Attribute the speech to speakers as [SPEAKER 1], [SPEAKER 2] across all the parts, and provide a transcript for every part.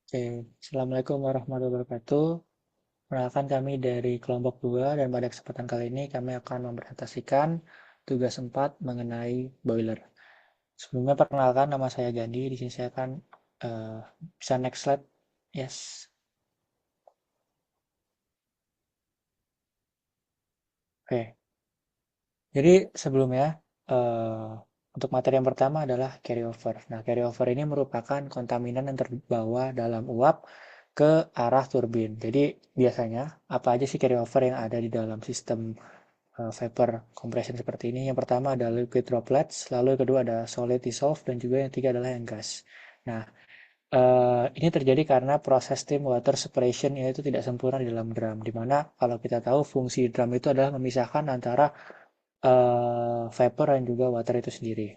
[SPEAKER 1] Oke, Assalamualaikum warahmatullahi wabarakatuh. Perkenalkan kami dari kelompok 2 dan pada kesempatan kali ini kami akan mempresentasikan tugas 4 mengenai boiler. Sebelumnya perkenalkan nama saya Gandhi, di sini saya akan eh, bisa next slide. Yes. Oke. Jadi sebelumnya eh, untuk materi yang pertama adalah carryover. Nah, carryover ini merupakan kontaminan yang terbawa dalam uap ke arah turbin. Jadi biasanya apa aja sih carryover yang ada di dalam sistem vapor compression seperti ini? Yang pertama ada liquid droplets, lalu yang kedua ada solid dissolved, dan juga yang ketiga adalah yang gas. Nah, ini terjadi karena proses steam water separation itu tidak sempurna di dalam drum, di mana kalau kita tahu fungsi drum itu adalah memisahkan antara vapor dan juga water itu sendiri.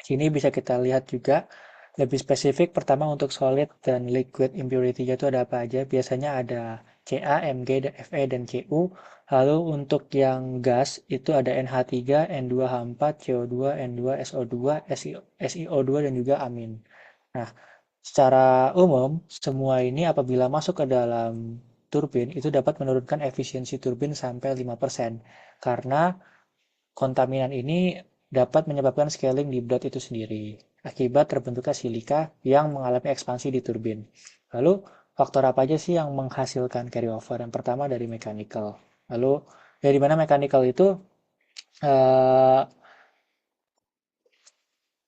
[SPEAKER 1] Sini bisa kita lihat juga lebih spesifik pertama untuk solid dan liquid impurity-nya itu ada apa aja. Biasanya ada Ca, Mg, Fe, dan Cu. Lalu untuk yang gas itu ada NH3, N2H4, CO2, N2, SO2, SiO2, dan juga amin. Nah, secara umum semua ini apabila masuk ke dalam turbin itu dapat menurunkan efisiensi turbin sampai 5% karena kontaminan ini dapat menyebabkan scaling di blade itu sendiri akibat terbentuknya silika yang mengalami ekspansi di turbin. Lalu faktor apa aja sih yang menghasilkan carryover? Yang pertama dari mechanical. Lalu dari mana mechanical itu eh,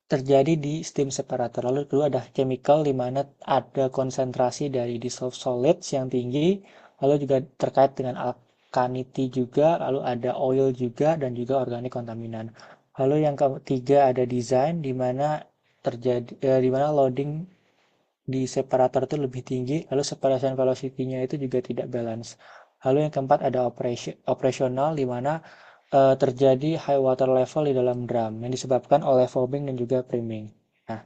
[SPEAKER 1] terjadi di steam separator. Lalu kedua ada chemical di mana ada konsentrasi dari dissolved solids yang tinggi, lalu juga terkait dengan alkalinity juga, lalu ada oil juga dan juga organik kontaminan. Lalu yang ketiga ada design di mana di mana loading di separator itu lebih tinggi, lalu separation velocity-nya itu juga tidak balance. Lalu yang keempat ada operasional di mana terjadi high water level di dalam drum yang disebabkan oleh foaming dan juga priming. Nah,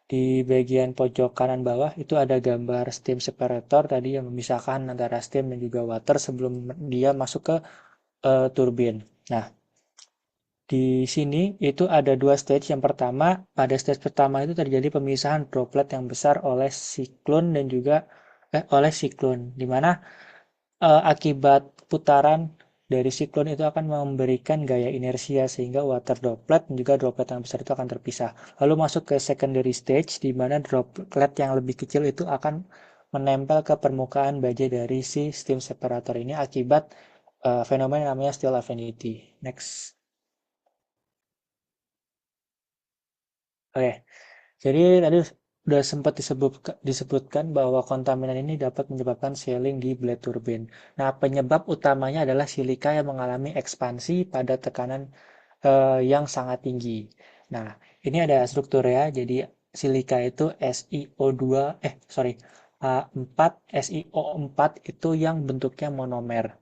[SPEAKER 1] di bagian pojok kanan bawah itu ada gambar steam separator tadi yang memisahkan antara steam dan juga water sebelum dia masuk ke turbin. Nah, di sini itu ada dua stage. Yang pertama, pada stage pertama itu terjadi pemisahan droplet yang besar oleh siklon dan juga oleh siklon, di mana akibat putaran dari siklon itu akan memberikan gaya inersia sehingga water droplet dan juga droplet yang besar itu akan terpisah. Lalu masuk ke secondary stage di mana droplet yang lebih kecil itu akan menempel ke permukaan baja dari si steam separator ini akibat fenomena namanya still affinity. Next. Oke, jadi tadi sudah sempat disebutkan bahwa kontaminan ini dapat menyebabkan sealing di blade turbine. Nah, penyebab utamanya adalah silika yang mengalami ekspansi pada tekanan yang sangat tinggi. Nah, ini ada struktur ya. Jadi silika itu SiO2, A4, SiO4 itu yang bentuknya monomer.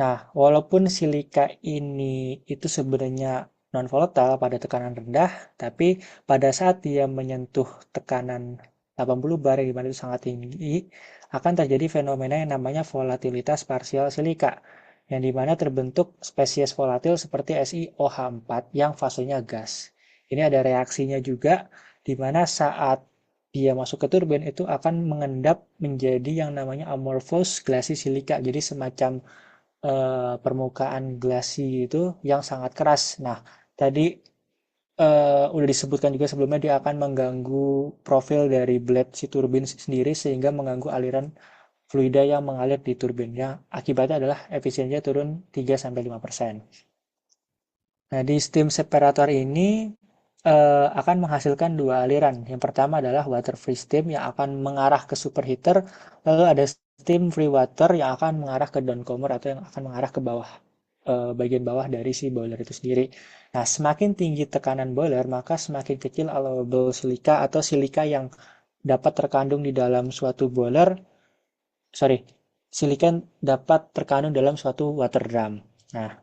[SPEAKER 1] Nah, walaupun silika ini itu sebenarnya non-volatile pada tekanan rendah, tapi pada saat dia menyentuh tekanan 80 bar di mana itu sangat tinggi, akan terjadi fenomena yang namanya volatilitas parsial silika, yang dimana terbentuk spesies volatil seperti SiOH4 yang fasenya gas. Ini ada reaksinya juga, di mana saat dia masuk ke turbin itu akan mengendap menjadi yang namanya amorphous glassy silika, jadi semacam permukaan glasi itu yang sangat keras. Nah, tadi udah disebutkan juga sebelumnya dia akan mengganggu profil dari blade si turbin sendiri sehingga mengganggu aliran fluida yang mengalir di turbinnya. Akibatnya adalah efisiensinya turun 3-5%. Nah, di steam separator ini akan menghasilkan dua aliran. Yang pertama adalah water free steam yang akan mengarah ke superheater, lalu ada steam free water yang akan mengarah ke downcomer atau yang akan mengarah ke bawah, bagian bawah dari si boiler itu sendiri. Nah, semakin tinggi tekanan boiler, maka semakin kecil allowable silika atau silika yang dapat terkandung di dalam suatu boiler, sorry, silika dapat terkandung dalam suatu water drum. Nah,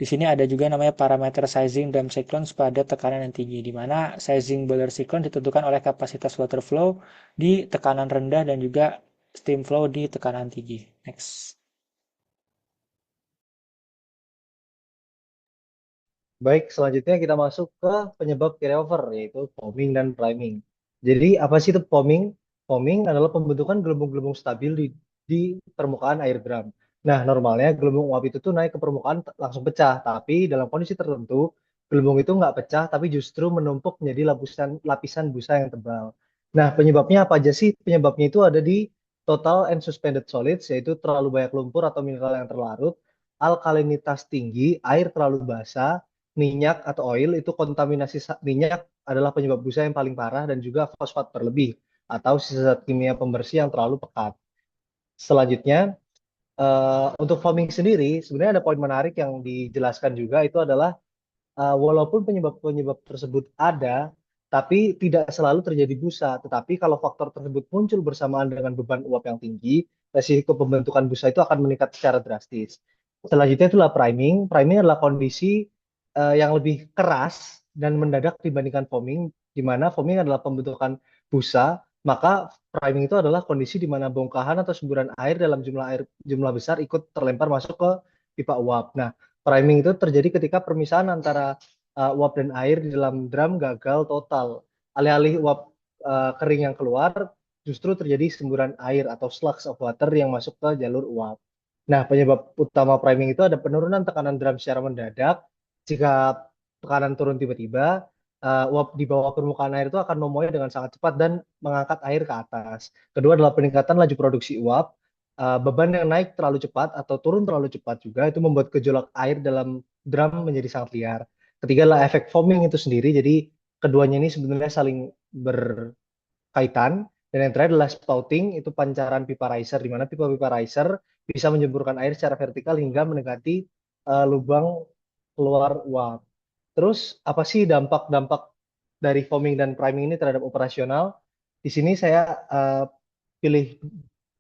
[SPEAKER 1] di sini ada juga namanya parameter sizing drum cyclones pada tekanan yang tinggi, di mana sizing boiler cyclone ditentukan oleh kapasitas water flow di tekanan rendah dan juga steam flow di tekanan tinggi. Next.
[SPEAKER 2] Baik, selanjutnya kita masuk ke penyebab carryover, yaitu foaming dan priming. Jadi apa sih itu foaming? Foaming adalah pembentukan gelembung-gelembung stabil di permukaan air drum. Nah, normalnya gelembung uap itu tuh naik ke permukaan langsung pecah, tapi dalam kondisi tertentu gelembung itu nggak pecah, tapi justru menumpuk menjadi lapisan lapisan busa yang tebal. Nah, penyebabnya apa aja sih? Penyebabnya itu ada di total and suspended solids, yaitu terlalu banyak lumpur atau mineral yang terlarut, alkalinitas tinggi, air terlalu basah, minyak atau oil itu kontaminasi minyak adalah penyebab busa yang paling parah dan juga fosfat berlebih atau sisa zat kimia pembersih yang terlalu pekat. Selanjutnya, untuk foaming sendiri, sebenarnya ada poin menarik yang dijelaskan juga itu adalah walaupun penyebab-penyebab tersebut ada, tapi tidak selalu terjadi busa. Tetapi kalau faktor tersebut muncul bersamaan dengan beban uap yang tinggi, resiko pembentukan busa itu akan meningkat secara drastis. Selanjutnya itulah priming. Priming adalah kondisi yang lebih keras dan mendadak dibandingkan foaming, di mana foaming adalah pembentukan busa, maka priming itu adalah kondisi di mana bongkahan atau semburan air jumlah besar ikut terlempar masuk ke pipa uap. Nah, priming itu terjadi ketika permisahan antara uap dan air di dalam drum gagal total. Alih-alih uap kering yang keluar, justru terjadi semburan air atau slugs of water yang masuk ke jalur uap. Nah, penyebab utama priming itu ada penurunan tekanan drum secara mendadak. Jika tekanan turun tiba-tiba, uap di bawah permukaan air itu akan memuai dengan sangat cepat dan mengangkat air ke atas. Kedua adalah peningkatan laju produksi uap. Beban yang naik terlalu cepat atau turun terlalu cepat juga itu membuat gejolak air dalam drum menjadi sangat liar. Ketiga adalah efek foaming itu sendiri. Jadi keduanya ini sebenarnya saling berkaitan. Dan yang terakhir adalah spouting, itu pancaran pipa riser, di mana pipa-pipa riser bisa menyemburkan air secara vertikal hingga mendekati lubang keluar uap. Terus apa sih dampak-dampak dari foaming dan priming ini terhadap operasional? Di sini saya pilih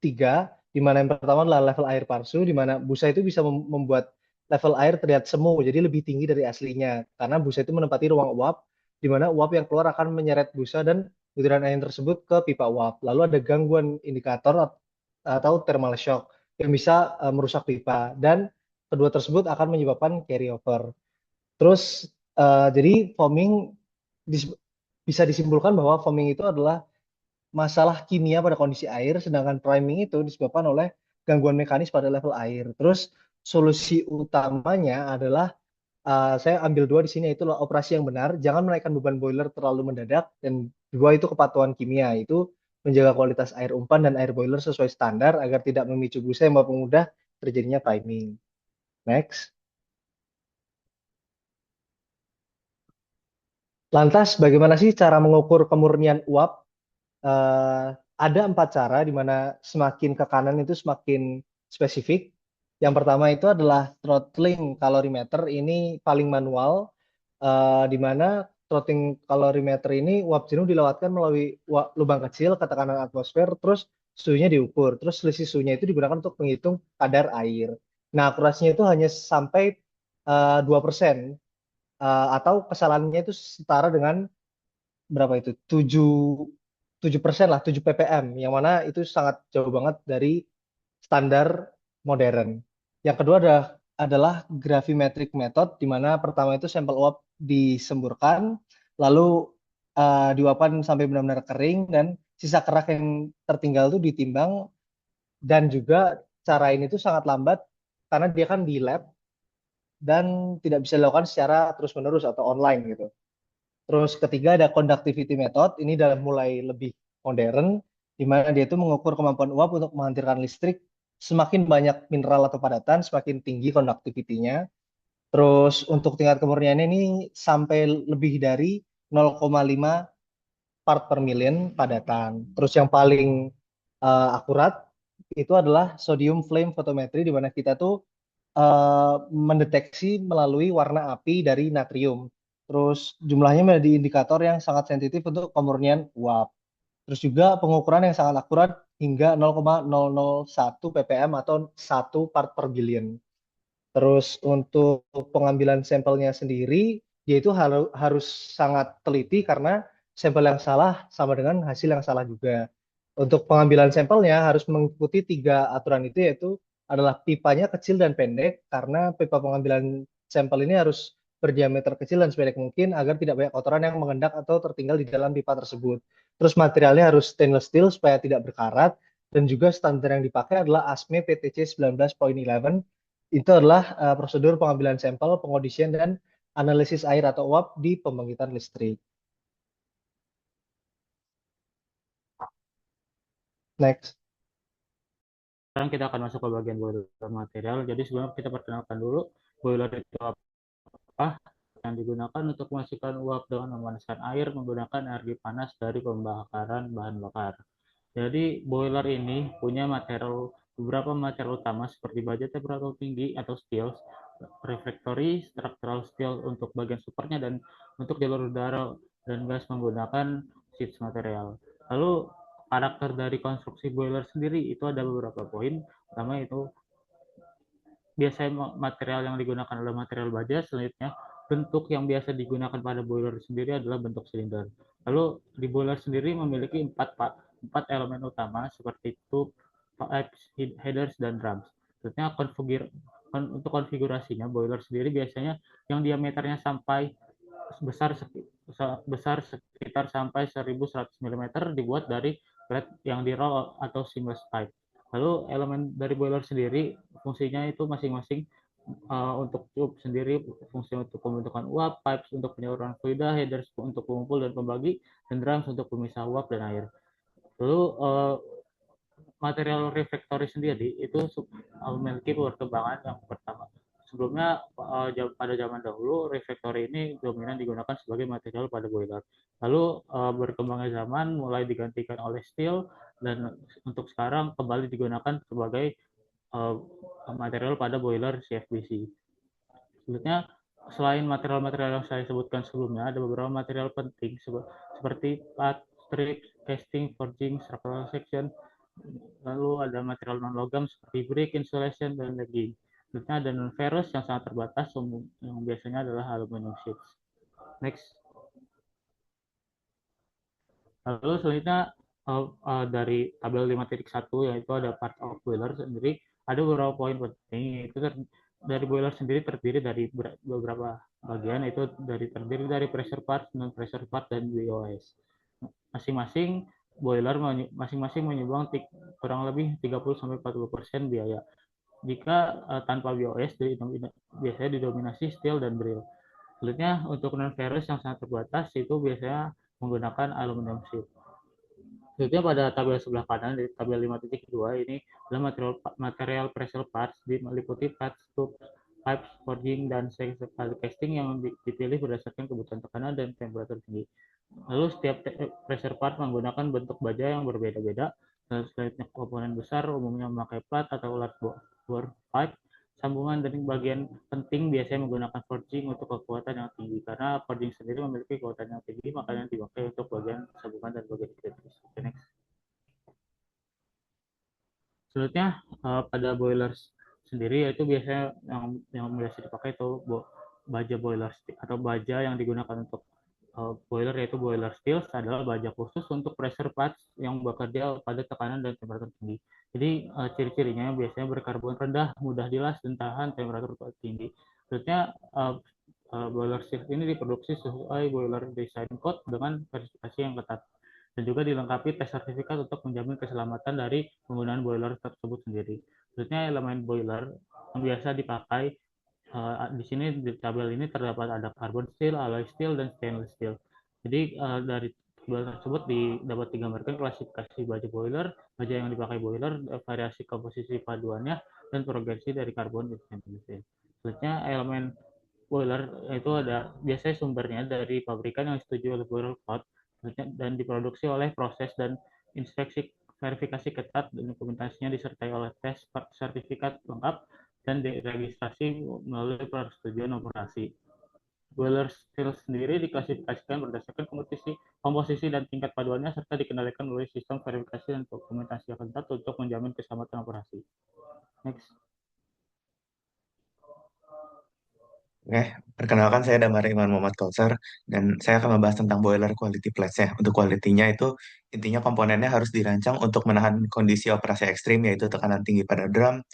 [SPEAKER 2] tiga, di mana yang pertama adalah level air palsu, di mana busa itu bisa membuat level air terlihat semu, jadi lebih tinggi dari aslinya. Karena busa itu menempati ruang uap, di mana uap yang keluar akan menyeret busa dan butiran air tersebut ke pipa uap. Lalu ada gangguan indikator atau thermal shock yang bisa merusak pipa. Dan kedua tersebut akan menyebabkan carryover. Terus jadi foaming dis- bisa disimpulkan bahwa foaming itu adalah masalah kimia pada kondisi air, sedangkan priming itu disebabkan oleh gangguan mekanis pada level air. Terus solusi utamanya adalah saya ambil dua di sini, itu operasi yang benar, jangan menaikkan beban boiler terlalu mendadak, dan dua itu kepatuhan kimia, itu menjaga kualitas air umpan dan air boiler sesuai standar agar tidak memicu busa yang mempermudah terjadinya priming. Next. Lantas, bagaimana sih cara mengukur kemurnian uap? eh, ada empat cara di mana semakin ke kanan itu semakin spesifik. Yang pertama itu adalah throttling calorimeter, ini paling manual, di mana throttling calorimeter ini uap jenuh dilewatkan melalui lubang kecil ke tekanan atmosfer, terus suhunya diukur, terus selisih suhunya itu digunakan untuk menghitung kadar air. Nah, akurasinya itu hanya sampai 2%, atau kesalahannya itu setara dengan berapa itu? 7% lah, 7 ppm, yang mana itu sangat jauh banget dari standar modern. Yang kedua adalah gravimetric method, di mana pertama itu sampel uap disemburkan, lalu diuapkan sampai benar-benar kering, dan sisa kerak yang tertinggal itu ditimbang, dan juga cara ini tuh sangat lambat karena dia kan di lab dan tidak bisa dilakukan secara terus-menerus atau online gitu. Terus ketiga ada conductivity method, ini dalam mulai lebih modern, di mana dia itu mengukur kemampuan uap untuk menghasilkan listrik. Semakin banyak mineral atau padatan, semakin tinggi conductivity-nya. Terus untuk tingkat kemurniannya ini sampai lebih dari 0,5 part per million padatan. Terus yang paling akurat itu adalah sodium flame photometry, di mana kita tuh mendeteksi melalui warna api dari natrium. Terus jumlahnya menjadi indikator yang sangat sensitif untuk pemurnian uap. Terus juga pengukuran yang sangat akurat hingga 0,001 ppm atau 1 part per billion. Terus untuk pengambilan sampelnya sendiri, dia itu harus sangat teliti karena sampel yang salah sama dengan hasil yang salah juga. Untuk pengambilan sampelnya harus mengikuti tiga aturan itu, yaitu adalah pipanya kecil dan pendek, karena pipa pengambilan sampel ini harus berdiameter kecil dan sependek mungkin agar tidak banyak kotoran yang mengendap atau tertinggal di dalam pipa tersebut. Terus materialnya harus stainless steel supaya tidak berkarat. Dan juga standar yang dipakai adalah ASME PTC 19.11. Itu adalah prosedur pengambilan sampel, pengondisian, dan analisis air atau uap di pembangkitan listrik. Next.
[SPEAKER 3] Sekarang kita akan masuk ke bagian boiler material. Jadi sebelum kita perkenalkan dulu boiler itu apa yang digunakan untuk memasukkan uap dengan memanaskan air menggunakan energi panas dari pembakaran bahan bakar. Jadi boiler ini punya beberapa material utama seperti baja temperatur tinggi atau steel, refractory, structural steel untuk bagian supernya, dan untuk jalur udara dan gas menggunakan sheet material. Lalu karakter dari konstruksi boiler sendiri itu ada beberapa poin. Pertama itu biasanya material yang digunakan adalah material baja. Selanjutnya, bentuk yang biasa digunakan pada boiler sendiri adalah bentuk silinder. Lalu di boiler sendiri memiliki empat elemen utama seperti tube, pipes, headers, dan drums. Selanjutnya, untuk konfigurasinya boiler sendiri biasanya yang diameternya sampai besar besar sekitar sampai 1100 mm dibuat dari plate yang di roll atau seamless pipe. Lalu elemen dari boiler sendiri fungsinya itu masing-masing untuk tube sendiri fungsi untuk pembentukan uap, pipes untuk penyaluran fluida, headers untuk pengumpul dan pembagi, dan drums untuk pemisah uap dan air. Lalu material refractory sendiri itu memiliki perkembangan yang pertama. Sebelumnya pada zaman dahulu refractory ini dominan digunakan sebagai material pada boiler. Lalu berkembangnya zaman mulai digantikan oleh steel dan untuk sekarang kembali digunakan sebagai material pada boiler CFBC. Selanjutnya, selain material-material yang saya sebutkan sebelumnya, ada beberapa material penting seperti plat, strip, casting, forging, structural section. Lalu ada material non-logam seperti brick, insulation, dan legging. Selanjutnya ada non-ferrous yang sangat terbatas, yang biasanya adalah aluminium sheets. Next. Lalu selanjutnya dari tabel 5.1 yaitu ada part of boiler sendiri, ada beberapa poin penting, yaitu dari boiler sendiri terdiri dari beberapa bagian, yaitu terdiri dari pressure part, non pressure part, dan BOS. Masing-masing boiler masing-masing menyumbang kurang lebih 30-40% biaya. Jika tanpa BOS biasanya didominasi steel dan drill. Selanjutnya untuk non ferrous yang sangat terbatas itu biasanya menggunakan aluminium sheet. Selanjutnya pada tabel sebelah kanan di tabel 5.2 ini adalah material pressure parts meliputi parts, tube, pipes, forging, dan casting yang dipilih berdasarkan kebutuhan tekanan dan temperatur tinggi. Lalu setiap pressure part menggunakan bentuk baja yang berbeda-beda. Selanjutnya komponen besar umumnya memakai plat atau large bore pipe. Sambungan dan bagian penting biasanya menggunakan forging untuk kekuatan yang tinggi, karena forging sendiri memiliki kekuatan yang tinggi, makanya dipakai untuk bagian sambungan dan bagian kritis. Next. Selanjutnya pada boiler sendiri yaitu biasanya yang biasa dipakai itu baja boiler atau baja yang digunakan untuk boiler, yaitu boiler steel adalah baja khusus untuk pressure parts yang bekerja pada tekanan dan temperatur tinggi. Jadi ciri-cirinya biasanya berkarbon rendah, mudah dilas, dan tahan temperatur tinggi. Selanjutnya boiler steel ini diproduksi sesuai boiler design code dengan verifikasi yang ketat, dan juga dilengkapi tes sertifikat untuk menjamin keselamatan dari penggunaan boiler tersebut sendiri. Selanjutnya elemen boiler yang biasa dipakai di sini di tabel ini terdapat ada carbon steel, alloy steel, dan stainless steel. Jadi dari tabel tersebut dapat digambarkan klasifikasi baja boiler, baja yang dipakai boiler, variasi komposisi paduannya, dan progresi dari karbon dan stainless steel. Selanjutnya elemen boiler itu ada biasanya sumbernya dari pabrikan yang disetujui oleh Boiler Code dan diproduksi oleh proses dan inspeksi verifikasi ketat, dan dokumentasinya disertai oleh tes sertifikat lengkap dan diregistrasi melalui persetujuan operasi. Boiler steel sendiri diklasifikasikan berdasarkan komposisi dan tingkat paduannya, serta dikendalikan melalui sistem verifikasi dan dokumentasi yang ketat untuk menjamin keselamatan operasi. Next.
[SPEAKER 4] Oke, perkenalkan saya Damar Iman Muhammad Kautsar dan saya akan membahas tentang boiler quality plates ya. Untuk quality-nya itu intinya komponennya harus dirancang untuk menahan kondisi operasi ekstrim yaitu tekanan tinggi pada drum,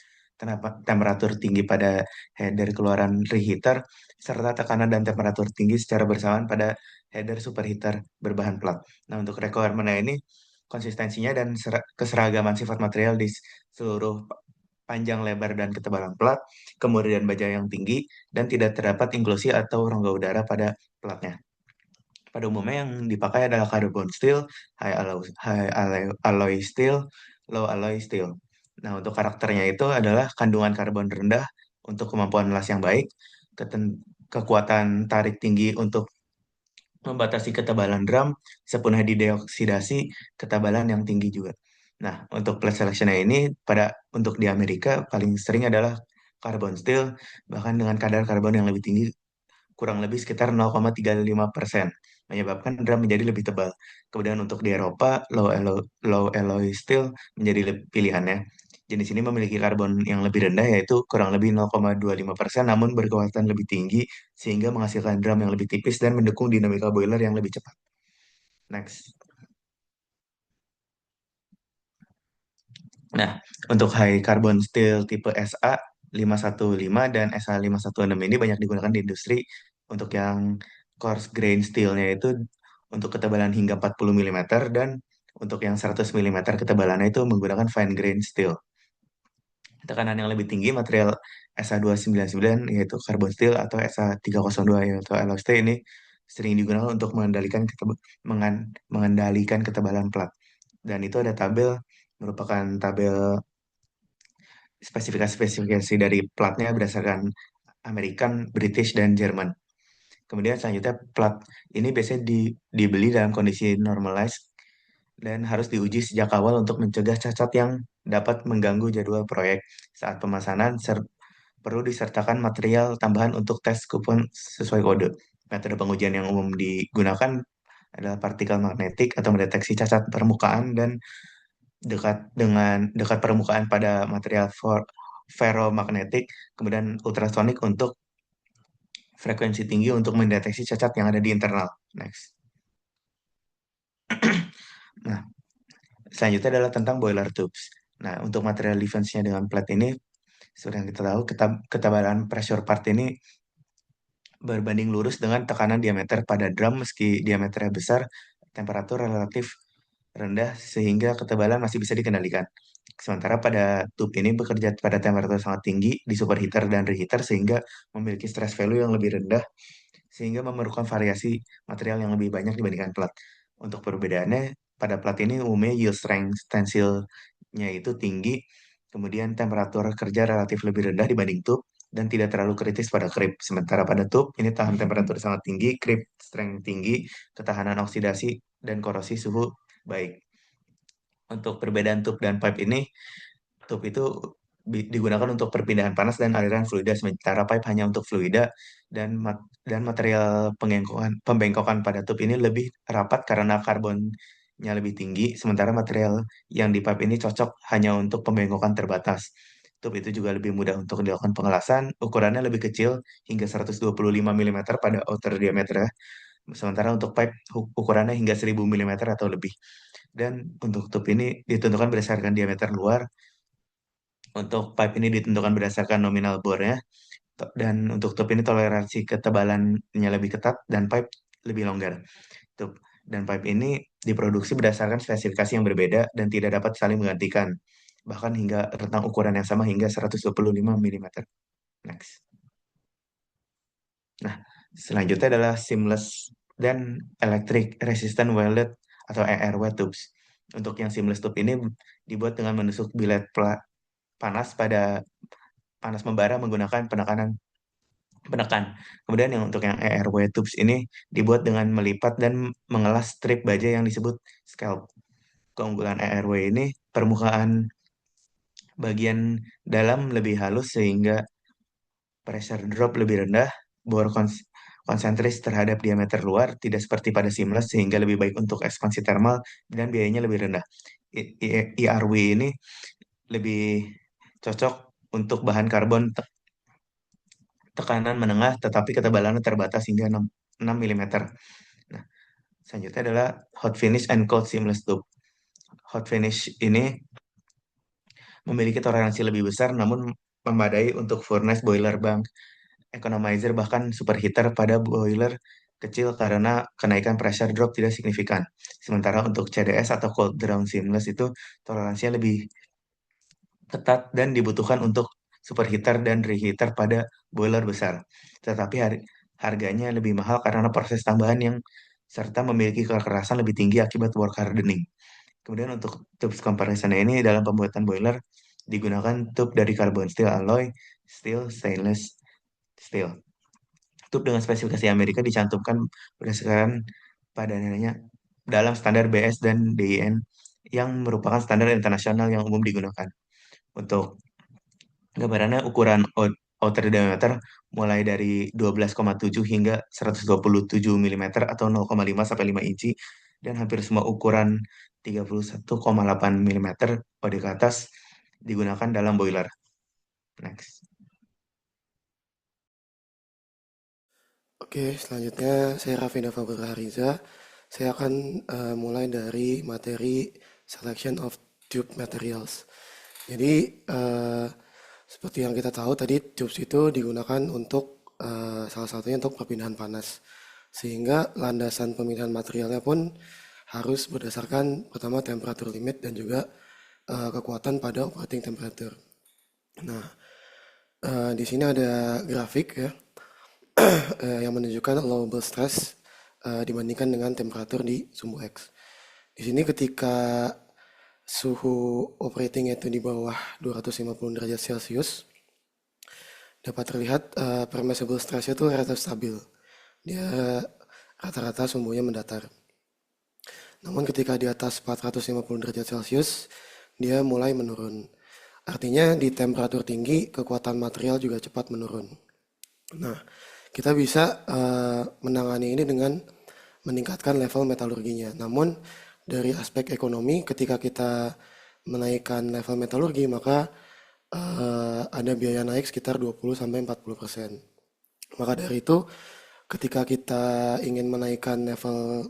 [SPEAKER 4] temperatur tinggi pada header keluaran reheater, serta tekanan dan temperatur tinggi secara bersamaan pada header superheater berbahan plat. Nah, untuk requirement ini konsistensinya dan keseragaman sifat material di seluruh panjang lebar dan ketebalan plat, kemudian baja yang tinggi, dan tidak terdapat inklusi atau rongga udara pada platnya. Pada umumnya yang dipakai adalah carbon steel, high alloy steel, low alloy steel. Nah, untuk karakternya itu adalah kandungan karbon rendah untuk kemampuan las yang baik, kekuatan tarik tinggi untuk membatasi ketebalan drum, sepenuhnya dideoksidasi, ketebalan yang tinggi juga. Nah, untuk plate selectionnya ini untuk di Amerika paling sering adalah carbon steel, bahkan dengan kadar karbon yang lebih tinggi, kurang lebih sekitar 0,35%, menyebabkan drum menjadi lebih tebal. Kemudian untuk di Eropa, low alloy steel menjadi pilihannya. Jenis ini memiliki karbon yang lebih rendah, yaitu kurang lebih 0,25%, namun berkekuatan lebih tinggi, sehingga menghasilkan drum yang lebih tipis dan mendukung dinamika boiler yang lebih cepat. Next. Nah, untuk high carbon steel tipe SA515 dan SA516 ini banyak digunakan di industri. Untuk yang coarse grain steelnya itu untuk ketebalan hingga 40 mm, dan untuk yang 100 mm ketebalannya itu menggunakan fine grain steel. Tekanan yang lebih tinggi material SA299 yaitu carbon steel, atau SA302 yaitu alloy steel ini sering digunakan untuk mengendalikan ketebalan plat. Dan itu ada merupakan tabel spesifikasi-spesifikasi dari platnya berdasarkan American, British, dan Jerman. Kemudian selanjutnya plat ini biasanya dibeli dalam kondisi normalized dan harus diuji sejak awal untuk mencegah cacat yang dapat mengganggu jadwal proyek. Saat pemesanan perlu disertakan material tambahan untuk tes kupon sesuai kode. Metode pengujian yang umum digunakan adalah partikel magnetik atau mendeteksi cacat permukaan dan dekat permukaan pada material ferromagnetik, kemudian ultrasonik untuk frekuensi tinggi untuk mendeteksi cacat yang ada di internal. Next. Nah, selanjutnya adalah tentang boiler tubes. Nah, untuk material defense-nya dengan plat ini, seperti yang kita tahu, ketebalan pressure part ini berbanding lurus dengan tekanan diameter pada drum. Meski diameternya besar, temperatur relatif rendah sehingga ketebalan masih bisa dikendalikan. Sementara pada tube ini bekerja pada temperatur sangat tinggi di superheater dan reheater, sehingga memiliki stress value yang lebih rendah, sehingga memerlukan variasi material yang lebih banyak dibandingkan plat. Untuk perbedaannya, pada plat ini umumnya yield strength tensilnya itu tinggi, kemudian temperatur kerja relatif lebih rendah dibanding tube, dan tidak terlalu kritis pada creep. Sementara pada tube ini tahan temperatur sangat tinggi, creep strength tinggi, ketahanan oksidasi dan korosi suhu baik. Untuk perbedaan tube dan pipe ini, tube itu digunakan untuk perpindahan panas dan aliran fluida, sementara pipe hanya untuk fluida, dan material pembengkokan pada tube ini lebih rapat karena karbonnya lebih tinggi, sementara material yang di pipe ini cocok hanya untuk pembengkokan terbatas. Tube itu juga lebih mudah untuk dilakukan pengelasan, ukurannya lebih kecil hingga 125 mm pada outer diameter, sementara untuk pipe ukurannya hingga 1000 mm atau lebih. Dan untuk tube ini ditentukan berdasarkan diameter luar. Untuk pipe ini ditentukan berdasarkan nominal bore-nya. Dan untuk tube ini toleransi ketebalannya lebih ketat dan pipe lebih longgar. Tube dan pipe ini diproduksi berdasarkan spesifikasi yang berbeda dan tidak dapat saling menggantikan. Bahkan hingga rentang ukuran yang sama hingga 125 mm. Next. Nah, selanjutnya adalah seamless dan electric resistant welded atau ERW tubes. Untuk yang seamless tube ini dibuat dengan menusuk bilet panas membara menggunakan penekan. Kemudian yang untuk yang ERW tubes ini dibuat dengan melipat dan mengelas strip baja yang disebut scalp. Keunggulan ERW ini permukaan bagian dalam lebih halus sehingga pressure drop lebih rendah, bor konsentris terhadap diameter luar, tidak seperti pada seamless sehingga lebih baik untuk ekspansi thermal dan biayanya lebih rendah. ERW ini lebih cocok untuk bahan karbon tekanan menengah tetapi ketebalannya terbatas hingga 6 mm. Nah, selanjutnya adalah hot finish and cold seamless tube. Hot finish ini memiliki toleransi lebih besar namun memadai untuk furnace, boiler bank, economizer, bahkan superheater pada boiler kecil karena kenaikan pressure drop tidak signifikan. Sementara untuk CDS atau cold drawn seamless itu toleransinya lebih ketat dan dibutuhkan untuk superheater dan reheater pada boiler besar. Tetapi harganya lebih mahal karena proses tambahan yang serta memiliki kekerasan lebih tinggi akibat work hardening. Kemudian untuk tubes comparison ini dalam pembuatan boiler digunakan tube dari carbon steel alloy, steel, stainless steel. Tube dengan spesifikasi Amerika dicantumkan berdasarkan padanannya dalam standar BS dan DIN yang merupakan standar internasional yang umum digunakan. Untuk gambarannya ukuran outer diameter mulai dari 12,7 hingga 127 mm atau 0,5 sampai 5 inci dan hampir semua ukuran 31,8 mm OD ke atas digunakan dalam boiler. Next.
[SPEAKER 5] Oke, selanjutnya saya Raffi Dava Hariza. Saya akan mulai dari materi selection of tube materials. Jadi seperti yang kita tahu tadi tubes itu digunakan untuk salah satunya untuk perpindahan panas. Sehingga landasan pemilihan materialnya pun harus berdasarkan pertama temperatur limit dan juga kekuatan pada operating temperature. Nah, di sini ada grafik ya yang menunjukkan allowable stress dibandingkan dengan temperatur di sumbu X. Di sini ketika suhu operating itu di bawah 250 derajat Celcius, dapat terlihat permissible stress itu relatif stabil. Dia rata-rata sumbunya mendatar. Namun ketika di atas 450 derajat Celcius, dia mulai menurun. Artinya di temperatur tinggi, kekuatan material juga cepat menurun. Nah, kita bisa menangani ini dengan meningkatkan level metalurginya. Namun dari aspek ekonomi, ketika kita menaikkan level metalurgi, maka ada biaya naik sekitar 20-40%. Maka dari itu, ketika kita ingin menaikkan level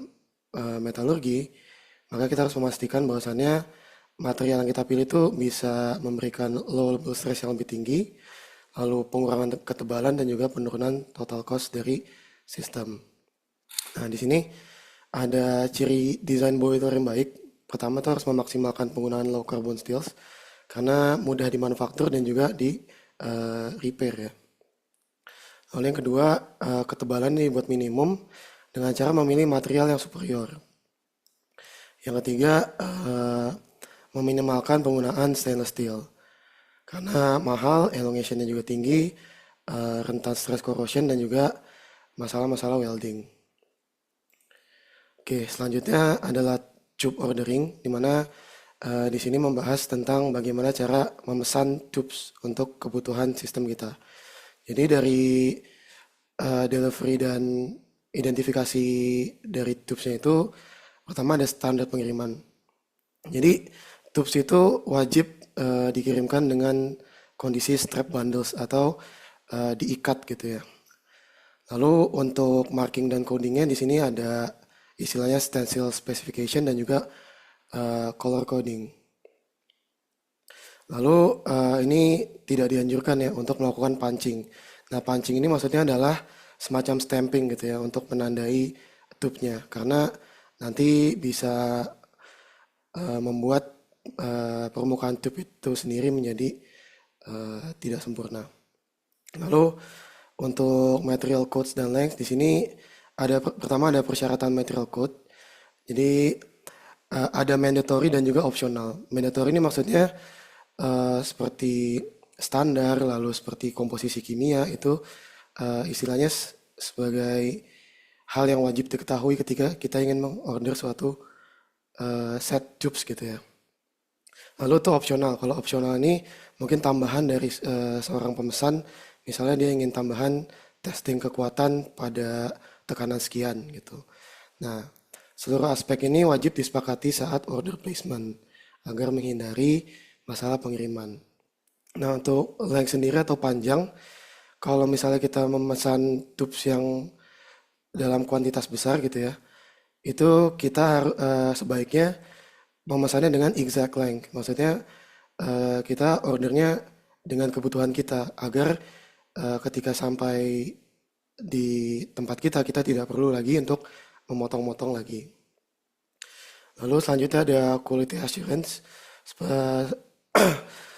[SPEAKER 5] metalurgi, maka kita harus memastikan bahwasannya material yang kita pilih itu bisa memberikan low stress yang lebih tinggi, lalu pengurangan ketebalan dan juga penurunan total cost dari sistem. Nah, di sini ada ciri desain boiler yang baik. Pertama tuh harus memaksimalkan penggunaan low carbon steels karena mudah dimanufaktur dan juga di repair ya. Lalu yang kedua, ketebalan ini buat minimum dengan cara memilih material yang superior. Yang ketiga, meminimalkan penggunaan stainless steel karena mahal, elongationnya juga tinggi, rentan stress corrosion dan juga masalah-masalah welding. Oke, selanjutnya adalah tube ordering, di mana di sini membahas tentang bagaimana cara memesan tubes untuk kebutuhan sistem kita. Jadi dari delivery dan identifikasi dari tubesnya itu, pertama ada standar pengiriman. Jadi tubes itu wajib dikirimkan dengan kondisi strap bundles atau diikat gitu ya. Lalu untuk marking dan codingnya di sini ada istilahnya stencil specification dan juga color coding. Lalu ini tidak dianjurkan ya untuk melakukan punching. Nah, punching ini maksudnya adalah semacam stamping gitu ya untuk menandai tube-nya karena nanti bisa membuat permukaan tube itu sendiri menjadi tidak sempurna. Lalu untuk material codes dan length di sini pertama ada persyaratan material code. Jadi ada mandatory dan juga optional. Mandatory ini maksudnya seperti standar, lalu seperti komposisi kimia itu istilahnya sebagai hal yang wajib diketahui ketika kita ingin mengorder suatu set tubes gitu ya. Lalu itu opsional. Kalau opsional ini mungkin tambahan dari seorang pemesan, misalnya dia ingin tambahan testing kekuatan pada tekanan sekian gitu. Nah, seluruh aspek ini wajib disepakati saat order placement agar menghindari masalah pengiriman. Nah, untuk length sendiri atau panjang, kalau misalnya kita memesan tubes yang dalam kuantitas besar gitu ya, itu kita sebaiknya memesannya dengan exact length. Maksudnya kita ordernya dengan kebutuhan kita agar ketika sampai di tempat kita, kita tidak perlu lagi untuk memotong-motong lagi. Lalu selanjutnya ada quality assurance.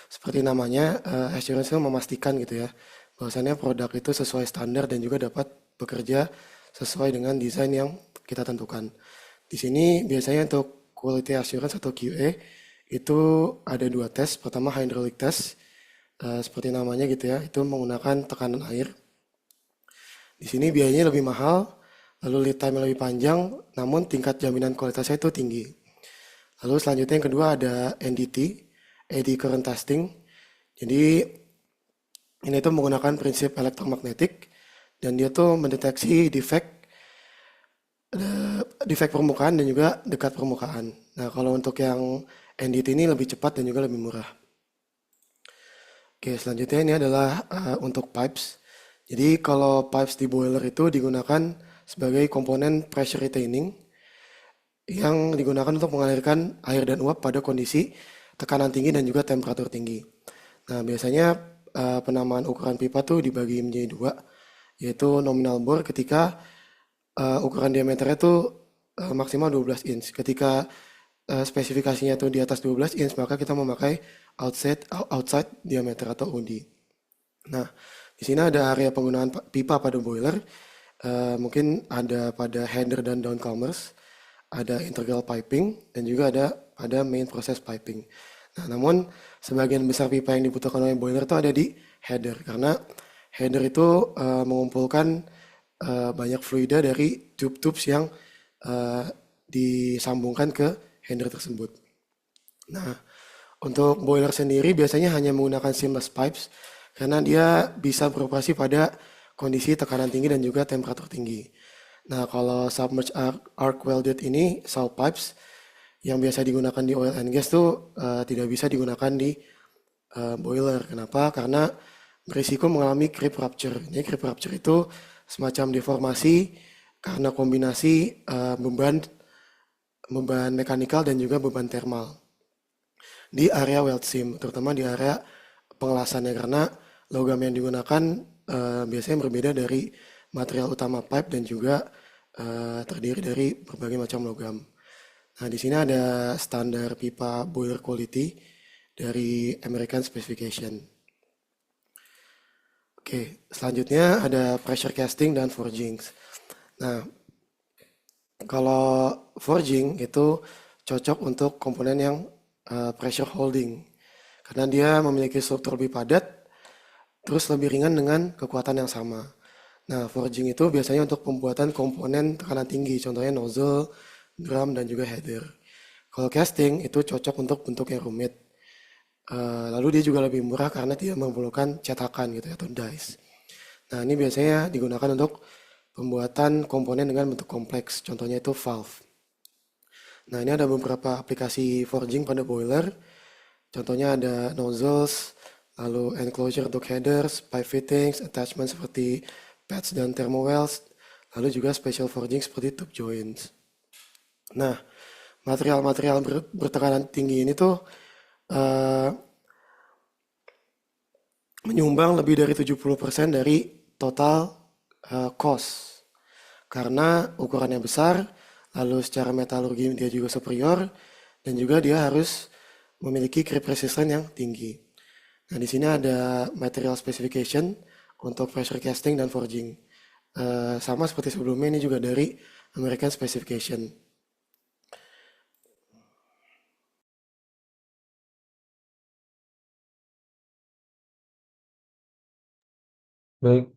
[SPEAKER 5] Seperti namanya, assurance itu memastikan gitu ya, bahwasannya produk itu sesuai standar dan juga dapat bekerja sesuai dengan desain yang kita tentukan. Di sini biasanya untuk quality assurance atau QA itu ada dua tes. Pertama hydraulic test, seperti namanya gitu ya, itu menggunakan tekanan air. Di sini biayanya lebih mahal, lalu lead time lebih panjang, namun tingkat jaminan kualitasnya itu tinggi. Lalu selanjutnya yang kedua ada NDT, eddy current testing. Jadi ini tuh menggunakan prinsip elektromagnetik dan dia tuh mendeteksi defect permukaan dan juga dekat permukaan. Nah, kalau untuk yang NDT ini lebih cepat dan juga lebih murah. Oke, selanjutnya ini adalah untuk pipes. Jadi kalau pipes di boiler itu digunakan sebagai komponen pressure retaining yang digunakan untuk mengalirkan air dan uap pada kondisi tekanan tinggi dan juga temperatur tinggi. Nah, biasanya penamaan ukuran pipa tuh dibagi menjadi dua, yaitu nominal bore ketika ukuran diameternya tuh maksimal 12 inch. Ketika spesifikasinya tuh di atas 12 inch, maka kita memakai outside diameter atau OD. Nah, di sini ada area penggunaan pipa pada boiler. Mungkin ada pada header dan downcomers, ada integral piping, dan juga ada pada main process piping. Nah, namun sebagian besar pipa yang dibutuhkan oleh boiler itu ada di header, karena header itu mengumpulkan banyak fluida dari tube-tubes yang disambungkan ke header tersebut. Nah, untuk boiler sendiri biasanya hanya menggunakan seamless pipes karena dia bisa beroperasi pada kondisi tekanan tinggi dan juga temperatur tinggi. Nah, kalau submerged arc welded ini, salt pipes, yang biasa digunakan di oil and gas tuh tidak bisa digunakan di boiler. Kenapa? Karena berisiko mengalami creep rupture. Ini creep rupture itu semacam deformasi karena kombinasi beban mekanikal dan juga beban thermal di area weld seam, terutama di area pengelasannya, karena logam yang digunakan biasanya berbeda dari material utama pipe dan juga terdiri dari berbagai macam logam. Nah, di sini ada standar pipa boiler quality dari American Specification. Oke, selanjutnya ada pressure casting dan forging. Nah, kalau forging itu cocok untuk komponen yang pressure holding karena dia memiliki struktur lebih padat, terus lebih ringan dengan kekuatan yang sama. Nah, forging itu biasanya untuk pembuatan komponen tekanan tinggi, contohnya nozzle, drum, dan juga header. Kalau casting itu cocok untuk bentuk yang rumit. Lalu dia juga lebih murah karena tidak memerlukan cetakan gitu atau dies. Nah, ini biasanya digunakan untuk pembuatan komponen dengan bentuk kompleks, contohnya itu valve. Nah, ini ada beberapa aplikasi forging pada boiler. Contohnya ada nozzles, lalu enclosure untuk headers, pipe fittings, attachment seperti pads dan thermowells, lalu juga special forging seperti tube joints. Nah, material-material bertekanan tinggi ini tuh menyumbang lebih dari 70% dari total cost. Karena ukurannya besar, lalu secara metalurgi dia juga superior, dan juga dia harus memiliki creep resistance yang tinggi. Nah, di sini ada material specification untuk pressure casting dan forging. Sama seperti sebelumnya, ini juga dari American Specification.
[SPEAKER 6] Baik,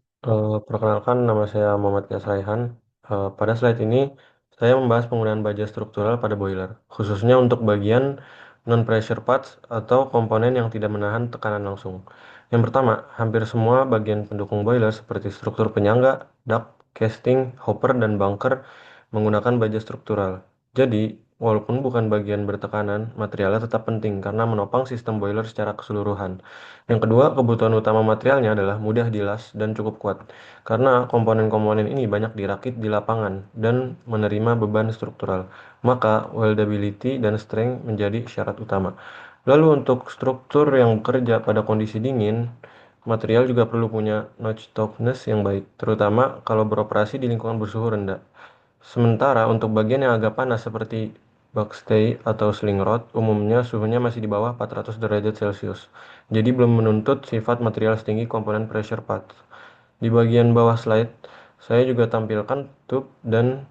[SPEAKER 6] perkenalkan nama saya Muhammad Yas Raihan. Pada slide ini, saya membahas penggunaan baja struktural pada boiler, khususnya untuk bagian non-pressure parts atau komponen yang tidak menahan tekanan langsung. Yang pertama, hampir semua bagian pendukung boiler seperti struktur penyangga, duct, casting, hopper, dan bunker menggunakan baja struktural. Jadi, walaupun bukan bagian bertekanan, materialnya tetap penting karena menopang sistem boiler secara keseluruhan. Yang kedua, kebutuhan utama materialnya adalah mudah dilas dan cukup kuat, karena komponen-komponen ini banyak dirakit di lapangan dan menerima beban struktural. Maka, weldability dan strength menjadi syarat utama. Lalu untuk struktur yang bekerja pada kondisi dingin, material juga perlu punya notch toughness yang baik, terutama kalau beroperasi di lingkungan bersuhu rendah. Sementara untuk bagian yang agak panas seperti backstay atau sling rod, umumnya suhunya masih di bawah 400 derajat Celcius. Jadi belum menuntut sifat material setinggi komponen pressure parts. Di bagian bawah slide, saya juga tampilkan tube dan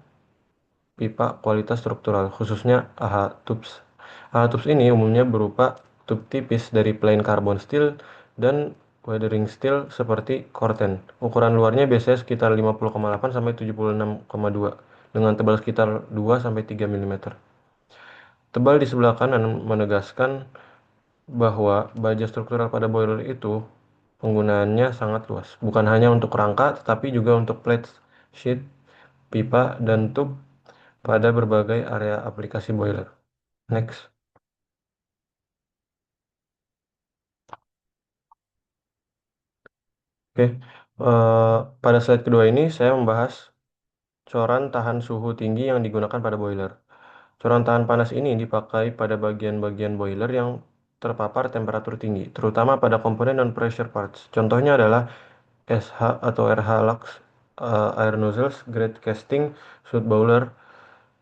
[SPEAKER 6] pipa kualitas struktural, khususnya AHA tubes. AHA tubes ini umumnya berupa tub tipis dari plain carbon steel dan weathering steel seperti Corten. Ukuran luarnya biasanya sekitar 50,8 sampai 76,2 dengan tebal sekitar 2 sampai 3 mm. Tebal di sebelah kanan menegaskan bahwa baja struktural pada boiler itu penggunaannya sangat luas, bukan hanya untuk rangka tetapi juga untuk plate sheet, pipa, dan tub pada berbagai area aplikasi boiler. Next. Oke, pada slide kedua ini saya membahas coran tahan suhu tinggi yang digunakan pada boiler. Coran tahan panas ini dipakai pada bagian-bagian boiler yang terpapar temperatur tinggi, terutama pada komponen non-pressure parts. Contohnya adalah SH atau RH Lux, air nozzles, grate casting, soot bowler,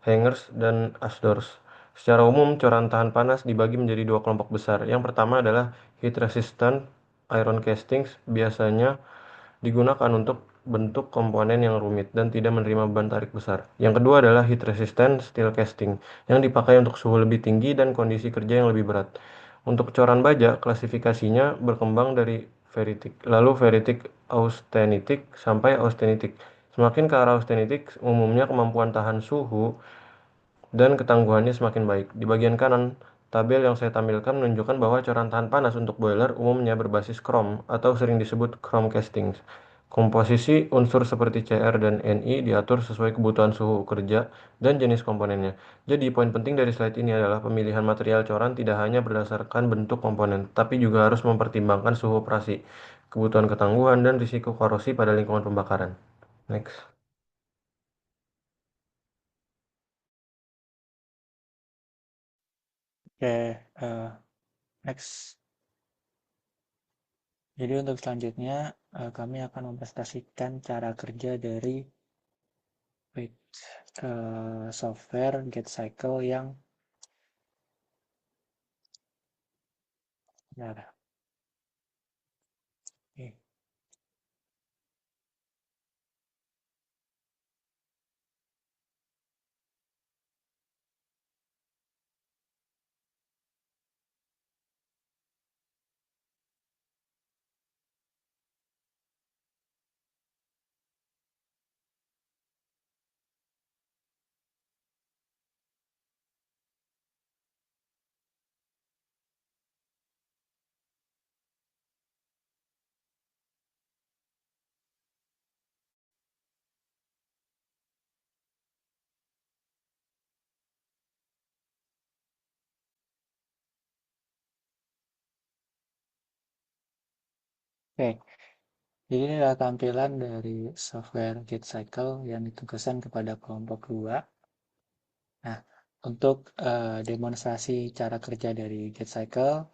[SPEAKER 6] hangers, dan ashdors. Secara umum, coran tahan panas dibagi menjadi dua kelompok besar. Yang pertama adalah heat resistant iron castings, biasanya digunakan untuk bentuk komponen yang rumit dan tidak menerima beban tarik besar. Yang kedua adalah heat resistant steel casting, yang dipakai untuk suhu lebih tinggi dan kondisi kerja yang lebih berat. Untuk coran baja, klasifikasinya berkembang dari ferritic, lalu ferritic austenitic sampai austenitic. Semakin ke arah austenitic, umumnya kemampuan tahan suhu dan ketangguhannya semakin baik. Di bagian kanan, tabel yang saya tampilkan menunjukkan bahwa coran tahan panas untuk boiler umumnya berbasis chrome atau sering disebut chrome castings. Komposisi unsur seperti Cr dan Ni diatur sesuai kebutuhan suhu kerja dan jenis komponennya. Jadi, poin penting dari slide ini adalah pemilihan material coran tidak hanya berdasarkan bentuk komponen, tapi juga harus mempertimbangkan suhu operasi, kebutuhan ketangguhan, dan risiko korosi pada lingkungan pembakaran. Next.
[SPEAKER 1] Oke, next. Jadi untuk selanjutnya kami akan mempresentasikan cara kerja dari software GetCycle yang benar. Oke. Oke, jadi ini adalah tampilan dari software GetCycle yang ditugaskan kepada kelompok 2. Nah, untuk demonstrasi cara kerja dari GetCycle,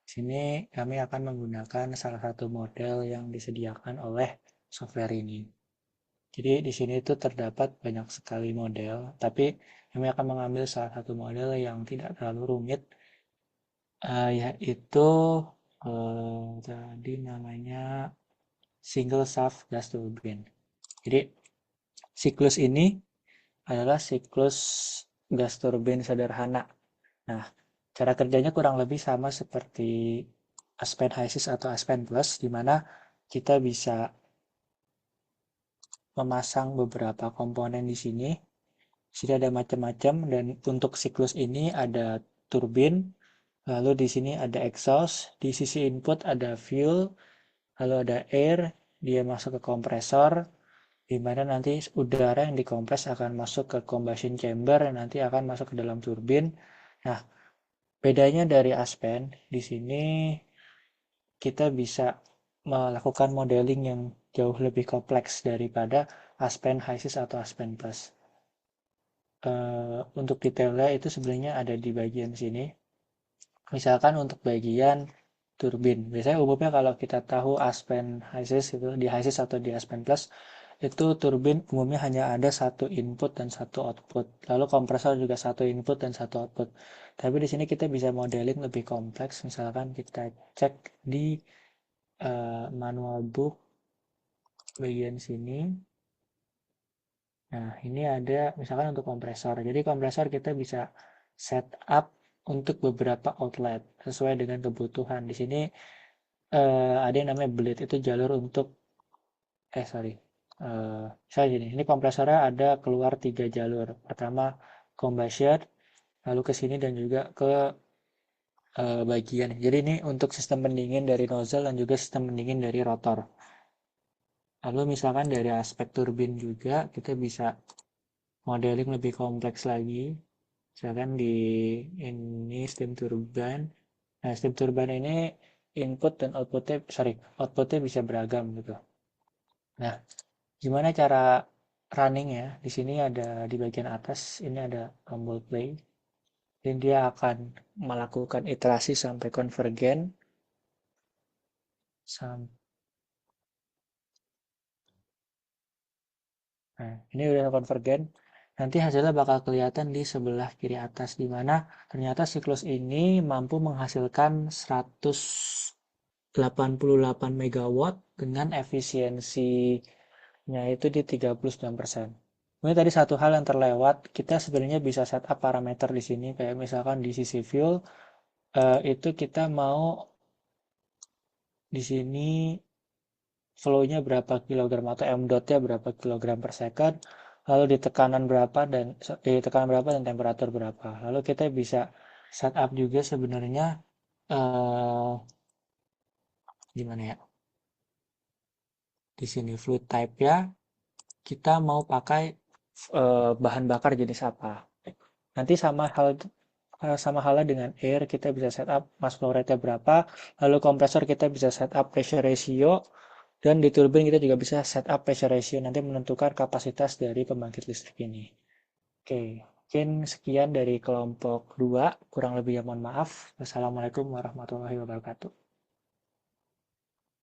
[SPEAKER 1] di sini kami akan menggunakan salah satu model yang disediakan oleh software ini. Jadi di sini itu terdapat banyak sekali model, tapi kami akan mengambil salah satu model yang tidak terlalu rumit, yaitu tadi namanya single shaft gas turbine. Jadi siklus ini adalah siklus gas turbin sederhana. Nah, cara kerjanya kurang lebih sama seperti Aspen Hysys atau Aspen Plus, di mana kita bisa memasang beberapa komponen di sini. Di sini ada macam-macam, dan untuk siklus ini ada turbin, lalu di sini ada exhaust, di sisi input ada fuel, lalu ada air, dia masuk ke kompresor, di mana nanti udara yang dikompres akan masuk ke combustion chamber dan nanti akan masuk ke dalam turbin. Nah, bedanya dari Aspen, di sini kita bisa melakukan modeling yang jauh lebih kompleks daripada Aspen Hysys atau Aspen Plus. Untuk detailnya itu sebenarnya ada di bagian sini. misalkan untuk bagian turbin. Biasanya umumnya kalau kita tahu Aspen HISIS itu di HISIS atau di Aspen Plus itu turbin umumnya hanya ada satu input dan satu output. Lalu kompresor juga satu input dan satu output. Tapi di sini kita bisa modeling lebih kompleks. Misalkan kita cek di manual book bagian sini. Nah, ini ada misalkan untuk kompresor. Jadi kompresor kita bisa setup untuk beberapa outlet sesuai dengan kebutuhan. Di sini ada yang namanya bleed, itu jalur untuk saya gini. Ini kompresornya ada keluar 3 jalur. Pertama combustion, lalu ke sini dan juga ke bagian. Jadi ini untuk sistem pendingin dari nozzle dan juga sistem pendingin dari rotor. Lalu misalkan dari aspek turbin juga kita bisa modeling lebih kompleks lagi. Misalkan di ini steam turbine. Nah, steam turbine ini input dan outputnya bisa beragam gitu. Nah, gimana cara running ya? Di sini ada di bagian atas ini ada tombol play. Dan dia akan melakukan iterasi sampai konvergen. Nah, ini udah konvergen. Nanti hasilnya bakal kelihatan di sebelah kiri atas, di mana ternyata siklus ini mampu menghasilkan 188 megawatt dengan efisiensinya itu di 39%. Kemudian tadi satu hal yang terlewat, kita sebenarnya bisa setup parameter di sini, kayak misalkan di sisi fuel, itu kita mau di sini flow-nya berapa kilogram atau m dot-nya berapa kilogram per second, lalu di tekanan berapa dan temperatur berapa. Lalu kita bisa setup juga sebenarnya eh, gimana ya? Di sini fluid type-nya kita mau pakai bahan bakar jenis apa. Nanti sama halnya dengan air, kita bisa setup mass flow rate-nya berapa, lalu kompresor kita bisa setup pressure ratio, dan di turbin kita juga bisa setup pressure ratio, nanti menentukan kapasitas dari pembangkit listrik ini. Oke, mungkin sekian dari kelompok 2, kurang lebih ya mohon maaf. Wassalamualaikum warahmatullahi wabarakatuh.